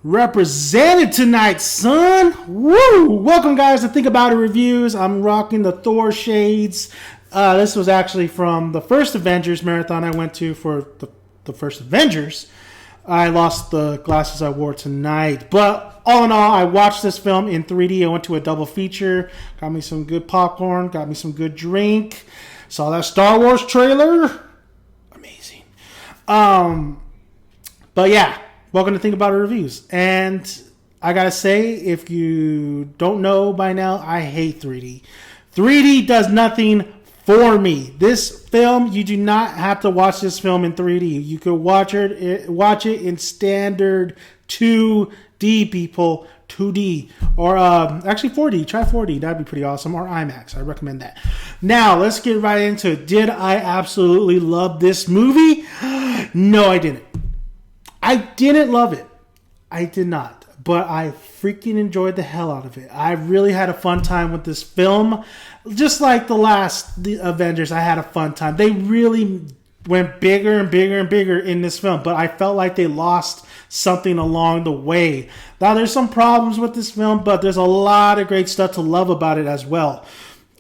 Represented tonight, son. Woo! Welcome, guys, to Think About It Reviews. I'm rocking the Thor shades. This was actually from the first Avengers marathon I went to for the first Avengers. I lost the glasses I wore tonight. But all in all, I watched this film in 3D. I went to a double feature. Got me some good popcorn. Got me some good drink. Saw that Star Wars trailer. Amazing. But yeah. Welcome to Think About It Reviews. And I gotta say, if you don't know by now, I hate 3D. 3D does nothing for me. This film, you do not have to watch this film in 3D. You could watch it in standard 2D, people. 2D. Or actually 4D. Try 4D. That'd be pretty awesome. Or IMAX. I recommend that. Now, let's get right into it. Did I absolutely love this movie? No, I didn't. I didn't love it. I did not. But I freaking enjoyed the hell out of it. I really had a fun time with this film. Just like the Avengers, I had a fun time. They really went bigger and bigger and bigger in this film. But I felt like they lost something along the way. Now, there's some problems with this film, but there's a lot of great stuff to love about it as well.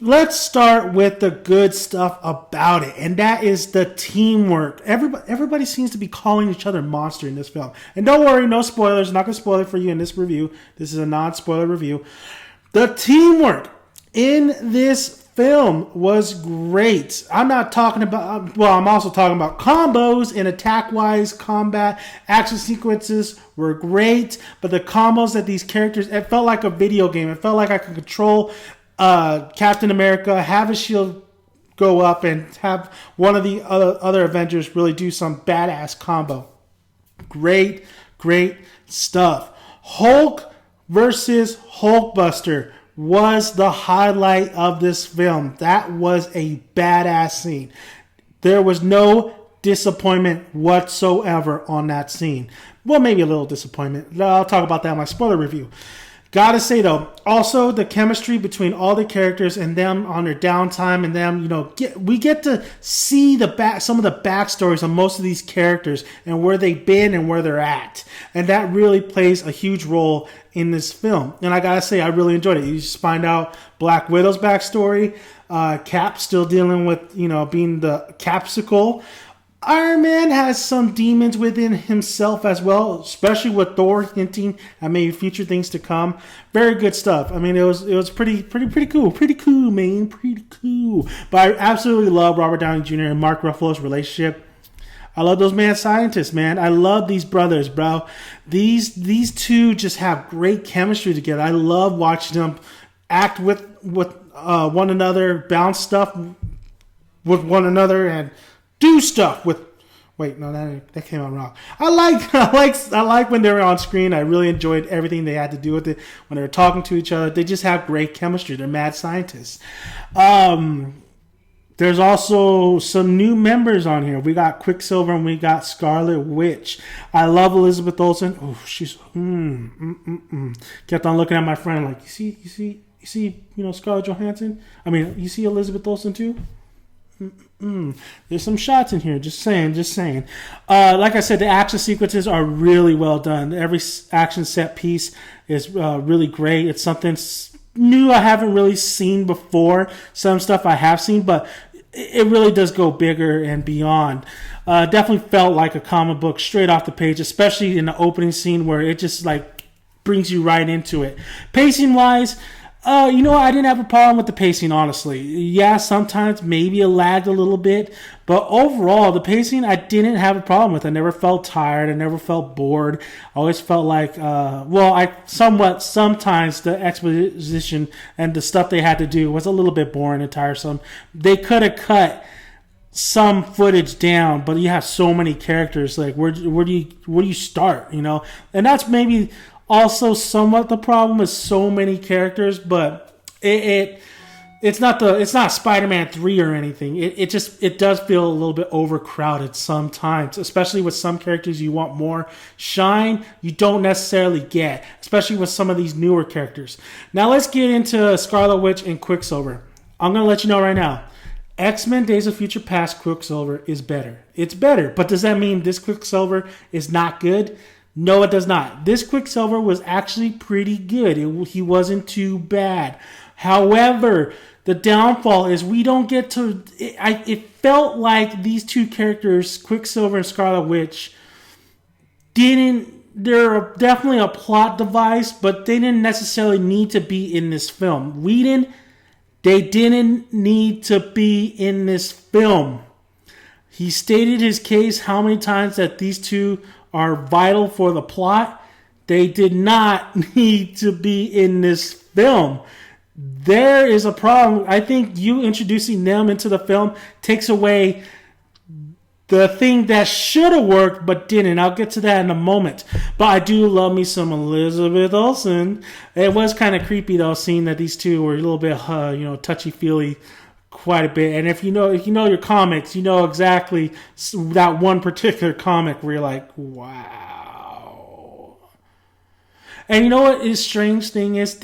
Let's start with the good stuff about it, and that is the teamwork. Everybody seems to be calling each other monster in this film. And don't worry, no spoilers. I'm not going to spoil it for you in this review. This is a non-spoiler review. The teamwork in this film was great. I'm also talking about combos and attack-wise combat. Action sequences were great, but the combos that these characters, it felt like a video game. It felt like I could control Captain America, have his shield go up, and have one of the other Avengers really do some badass combo. Great stuff. Hulk versus Hulkbuster was the highlight of this film. That was a badass scene. There was no disappointment whatsoever on that scene. Well, maybe a little disappointment. I'll talk about that in my spoiler review. Gotta say though, also the chemistry between all the characters and them on their downtime and them, we get to see some of the backstories of most of these characters and where they've been and where they're at. And that really plays a huge role in this film. And I gotta say, I really enjoyed it. You just find out Black Widow's backstory, Cap still dealing with, being the Capsicle. Iron Man has some demons within himself as well, especially with Thor hinting at maybe future things to come. Very good stuff. I mean, it was pretty cool. Pretty cool, man. Pretty cool. But I absolutely love Robert Downey Jr. and Mark Ruffalo's relationship. I love those mad scientists, man. I love these brothers, bro. These two just have great chemistry together. I love watching them act with one another, bounce stuff with one another, and do stuff with. Wait, no, that came out wrong. I like when they were on screen. I really enjoyed everything they had to do with it when they were talking to each other. They just have great chemistry. They're mad scientists. There's also some new members on here. We got Quicksilver and we got Scarlet Witch. I love Elizabeth Olsen. Oh, she's kept on looking at my friend like, you see, Scarlett Johansson. I mean, you see Elizabeth Olsen too. There's some shots in here. Just saying. Like I said, the action sequences are really well done. Every action set piece is really great. It's something new I haven't really seen before. Some stuff I have seen, but it really does go bigger and beyond. Definitely felt like a comic book straight off the page, especially in the opening scene where it just like brings you right into it. Pacing wise, I didn't have a problem with the pacing, honestly. Yeah, sometimes maybe it lagged a little bit, but overall, the pacing I didn't have a problem with. I never felt tired. I never felt bored. I always felt like, sometimes the exposition and the stuff they had to do was a little bit boring and tiresome. They could have cut some footage down, but you have so many characters. Like, where do you start? And that's maybe also somewhat the problem with so many characters, but it's not Spider-Man 3 or anything. It does feel a little bit overcrowded sometimes, especially with some characters you want more shine you don't necessarily get, especially with some of these newer characters. Now let's get into Scarlet Witch and Quicksilver. I'm going to let you know right now, X-Men Days of Future Past Quicksilver is better. It's better, but does that mean this Quicksilver is not good? No, it does not. This Quicksilver was actually pretty good. He wasn't too bad. However, the downfall is we don't get to. It felt like these two characters, Quicksilver and Scarlet Witch, didn't. They're definitely a plot device, but they didn't necessarily need to be in this film. They didn't need to be in this film. He stated his case how many times that these two are vital for the plot. They did not need to be in this film. There is a problem. I think you introducing them into the film takes away the thing that should have worked but didn't. I'll get to that in a moment. But I do love me some Elizabeth Olsen. It was kind of creepy though, seeing that these two were a little bit, touchy-feely quite a bit. And if you know your comics, you know exactly that one particular comic where you're like, wow. And you know what is strange thing is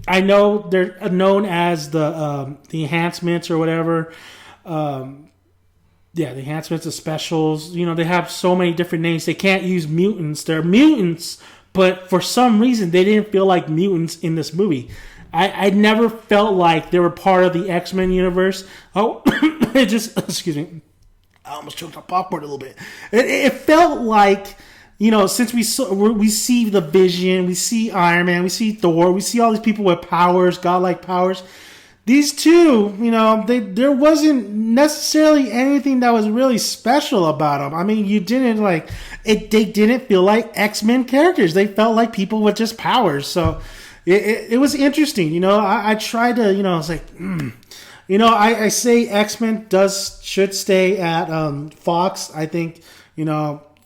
I know they're known as the enhancements or whatever. The enhancements, the specials. You know, they have so many different names. They can't use mutants. They're mutants, but for some reason they didn't feel like mutants in this movie. I never felt like they were part of the X-Men universe. Oh, excuse me. I almost choked on popcorn a little bit. It felt like, since we see the Vision, we see Iron Man, we see Thor, we see all these people with powers, godlike powers. These two, there wasn't necessarily anything that was really special about them. I mean, they didn't feel like X-Men characters. They felt like people with just powers. So it was interesting. I tried to, I was like, I say X-Men should stay at Fox. I think,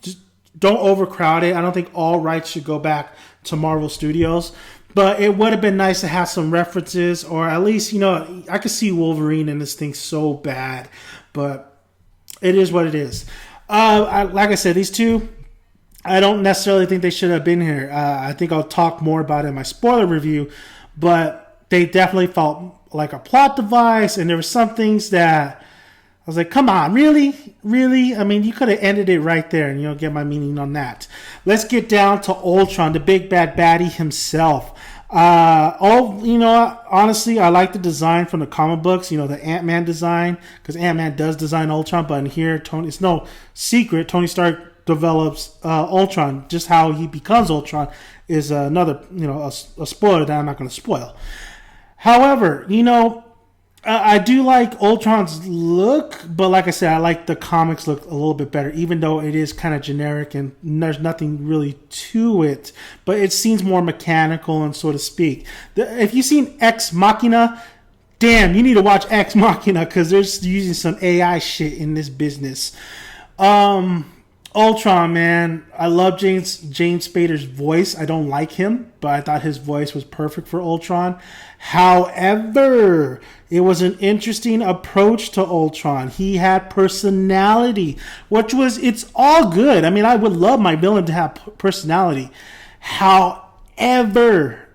just don't overcrowd it. I don't think all rights should go back to Marvel Studios. But it would have been nice to have some references, or at least, I could see Wolverine in this thing so bad. But it is what it is. Like I said, these two, I don't necessarily think they should have been here. I think I'll talk more about it in my spoiler review. But they definitely felt like a plot device, and there were some things that I was like, come on, really? Really? I mean, you could have ended it right there, and get my meaning on that. Let's get down to Ultron, the big bad baddie himself. Honestly, I like the design from the comic books, the Ant-Man design, because Ant-Man does design Ultron, but in here, it's no secret, Tony Stark develops Ultron. Just how he becomes Ultron is another, a spoiler that I'm not going to spoil. However, I do like Ultron's look, but like I said, I like the comics look a little bit better, even though it is kind of generic and there's nothing really to it. But it seems more mechanical, and so to speak. If you've seen Ex Machina, damn, you need to watch Ex Machina, because they're using some AI shit in this business. Ultron, man, I love James Spader's voice. I don't like him, but I thought his voice was perfect for Ultron. However, it was an interesting approach to Ultron. He had personality, it's all good. I mean, I would love my villain to have personality. However,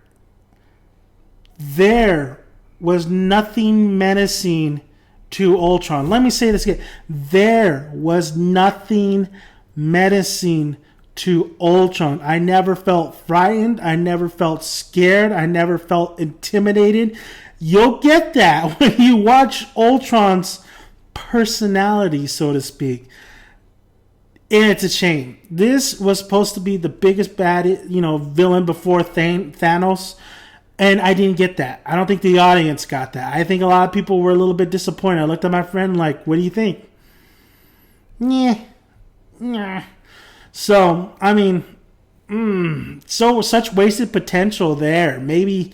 there was nothing menacing to Ultron. Let me say this again. There was nothing menacing to Ultron. I never felt frightened. I never felt scared. I never felt intimidated. You'll get that when you watch Ultron's personality, so to speak. And it's a shame. This was supposed to be the biggest bad, villain before Thanos, and I didn't get that. I don't think the audience got that. I think a lot of people were a little bit disappointed. I looked at my friend like, what do you think? Yeah. So, I mean, such wasted potential there. Maybe,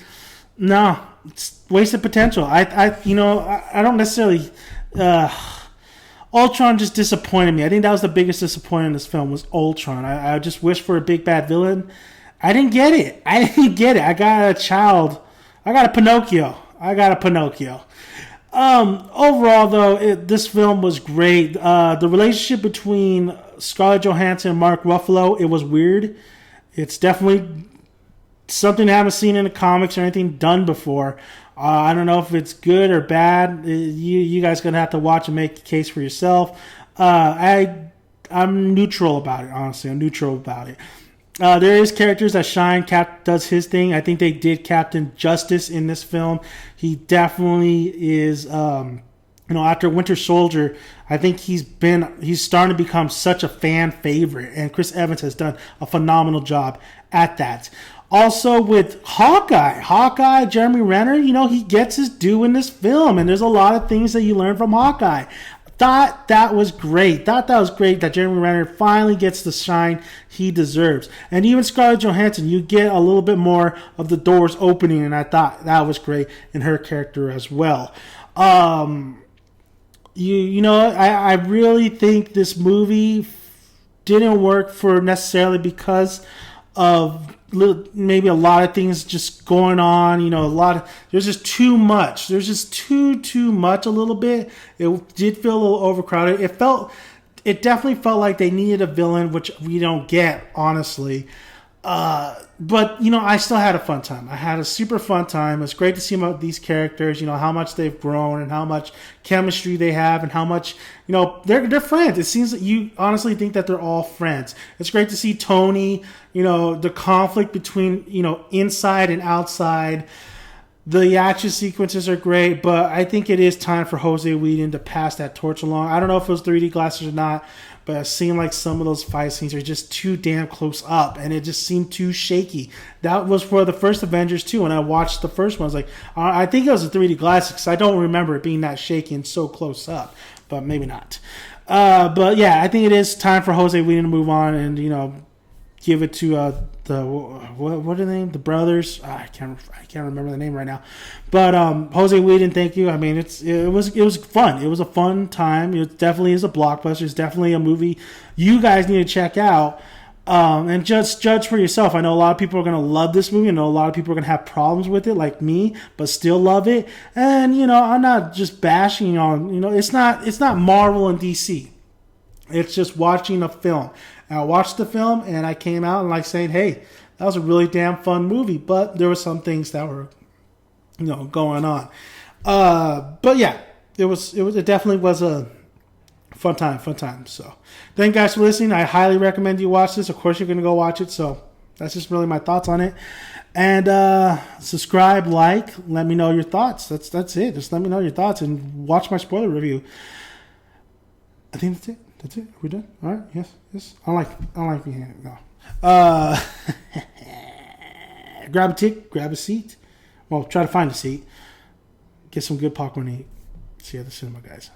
no, it's wasted potential. I don't necessarily. Ultron just disappointed me. I think that was the biggest disappointment in this film was Ultron. I just wish for a big bad villain. I didn't get it. I got a child. I got a Pinocchio. Overall, though, this film was great. The relationship between Scarlett Johansson and Mark Ruffalo, it was weird. It's definitely something I haven't seen in the comics or anything done before. I don't know if it's good or bad. You guys gonna have to watch and make a case for yourself. I'm neutral about it, honestly. I'm neutral about it. There is characters that shine. Cap does his thing. I think they did Captain Justice in this film. He definitely is. After Winter Soldier, I think he's starting to become such a fan favorite, and Chris Evans has done a phenomenal job at that. Also with Hawkeye, Jeremy Renner, he gets his due in this film, and there's a lot of things that you learn from Hawkeye. Thought that was great that Jeremy Renner finally gets the shine he deserves. And even Scarlett Johansson, you get a little bit more of the doors opening, and I thought that was great in her character as well. I really think this movie didn't work for necessarily because of maybe a lot of things just going on. There's just too much. There's just too much a little bit. It did feel a little overcrowded. It definitely felt like they needed a villain, which we don't get, honestly. But I still had a fun time. I had a super fun time. It's great to see about these characters, how much they've grown and how much chemistry they have and how much, they're friends. It seems that you honestly think that they're all friends. It's great to see Tony, the conflict between, inside and outside. The action sequences are great, but I think it is time for Jose Whedon to pass that torch along. I don't know if it was 3D glasses or not, but it seemed like some of those fight scenes are just too damn close up, and it just seemed too shaky. That was for the first Avengers too. When I watched the first one, I was like, I think it was a 3D glasses because I don't remember it being that shaky and so close up, but maybe not. But yeah, I think it is time for Jose Whedon to move on and give it to what are they named? The brothers. I can't remember the name right now. But Jose Whedon, thank you. I mean, it was fun. It was a fun time. It definitely is a blockbuster. It's definitely a movie you guys need to check out. And just judge for yourself. I know a lot of people are going to love this movie. I know a lot of people are going to have problems with it, like me, but still love it. And I'm not just bashing on. It's not Marvel and DC. It's just watching a film. And I watched the film and I came out and saying, hey, that was a really damn fun movie. But there were some things that were, going on. But yeah, it definitely was a fun time. So thank you guys for listening. I highly recommend you watch this. Of course, you're going to go watch it. So that's just really my thoughts on it. And subscribe, let me know your thoughts. That's it. Just let me know your thoughts and watch my spoiler review. I think that's it. That's it. Are we done? All right. Yes. I don't like being here. No. Grab a tick. Grab a seat. Well, try to find a seat. Get some good popcorn to eat. See you at the cinema, guys.